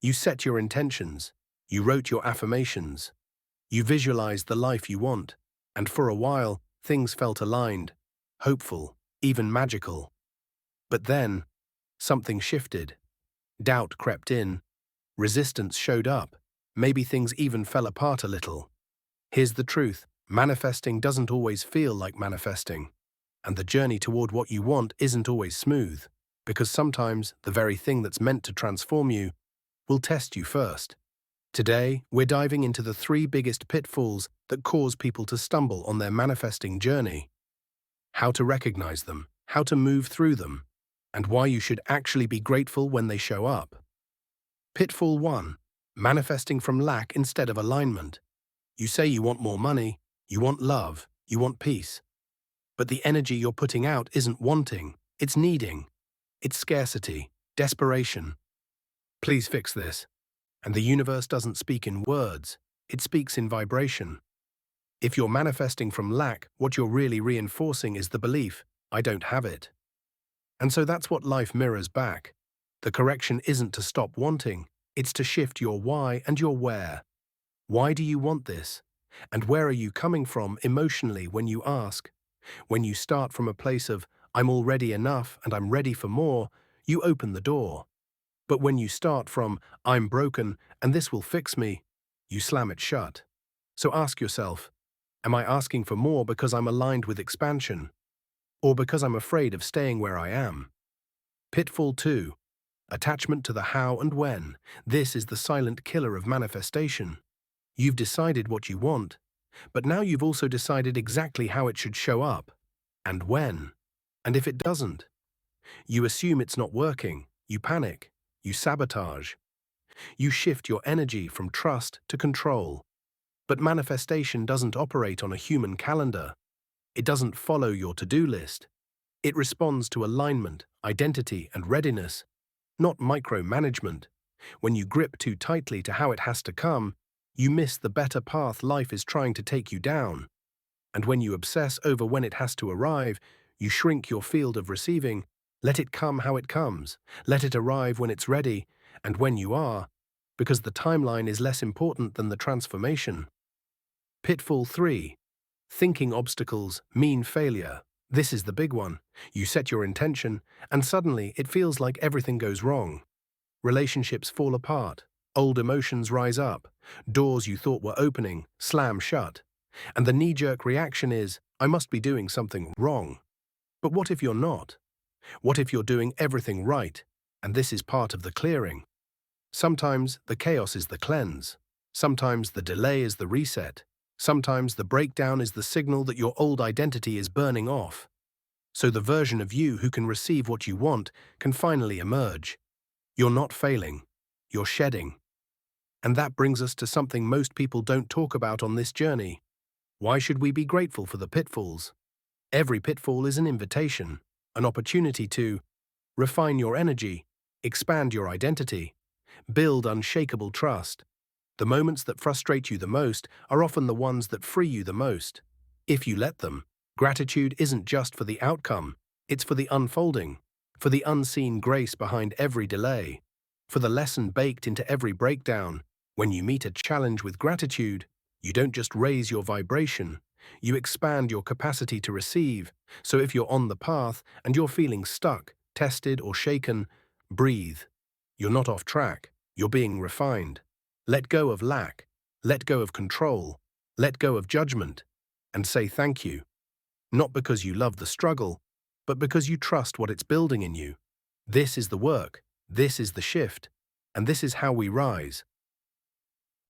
You set your intentions. You wrote your affirmations. You visualized the life you want. And for a while, things felt aligned, hopeful, even magical. But then, something shifted. Doubt crept in. Resistance showed up. Maybe things even fell apart a little. Here's the truth. Manifesting doesn't always feel like manifesting. And the journey toward what you want isn't always smooth. Because sometimes the very thing that's meant to transform you will test you first. Today, we're diving into the 3 biggest pitfalls that cause people to stumble on their manifesting journey. How to recognize them, how to move through them, and why you should actually be grateful when they show up. Pitfall 1. Manifesting from lack instead of alignment. You say you want more money, you want love, you want peace. But the energy you're putting out isn't wanting, it's needing. It's scarcity, desperation. Please fix this. And the universe doesn't speak in words, it speaks in vibration. If you're manifesting from lack, what you're really reinforcing is the belief, I don't have it. And so that's what life mirrors back. The correction isn't to stop wanting, it's to shift your why and your where. Why do you want this? And where are you coming from emotionally when you ask? When you start from a place of, I'm already enough and I'm ready for more, you open the door. But when you start from, I'm broken and this will fix me, you slam it shut. So ask yourself, am I asking for more because I'm aligned with expansion? Or because I'm afraid of staying where I am? Pitfall 2. Attachment to the how and when. This is the silent killer of manifestation. You've decided what you want, but now you've also decided exactly how it should show up, and when. And if it doesn't, you assume it's not working, you panic, you sabotage. You shift your energy from trust to control. But manifestation doesn't operate on a human calendar. It doesn't follow your to-do list. It responds to alignment, identity, and readiness, not micromanagement. When you grip too tightly to how it has to come, you miss the better path life is trying to take you down. And when you obsess over when it has to arrive, you shrink your field of receiving. Let it come how it comes. Let it arrive when it's ready, and when you are, because the timeline is less important than the transformation. Pitfall 3. Thinking obstacles mean failure. This is the big one. You set your intention, and suddenly it feels like everything goes wrong. Relationships fall apart. Old emotions rise up. Doors you thought were opening slam shut. And the knee-jerk reaction is, I must be doing something wrong. But what if you're not? What if you're doing everything right? And this is part of the clearing. Sometimes the chaos is the cleanse. Sometimes the delay is the reset. Sometimes the breakdown is the signal that your old identity is burning off. So the version of you who can receive what you want can finally emerge. You're not failing. You're shedding. And that brings us to something most people don't talk about on this journey. Why should we be grateful for the pitfalls? Every pitfall is an invitation, an opportunity to refine your energy, expand your identity, build unshakable trust. The moments that frustrate you the most are often the ones that free you the most. If you let them, gratitude isn't just for the outcome, it's for the unfolding, for the unseen grace behind every delay, for the lesson baked into every breakdown. When you meet a challenge with gratitude, you don't just raise your vibration, you expand your capacity to receive. So if you're on the path and you're feeling stuck, tested, or shaken, breathe. You're not off track, you're being refined. Let go of lack, let go of control, let go of judgment, and say thank you. Not because you love the struggle, but because you trust what it's building in you. This is the work, this is the shift, and this is how we rise.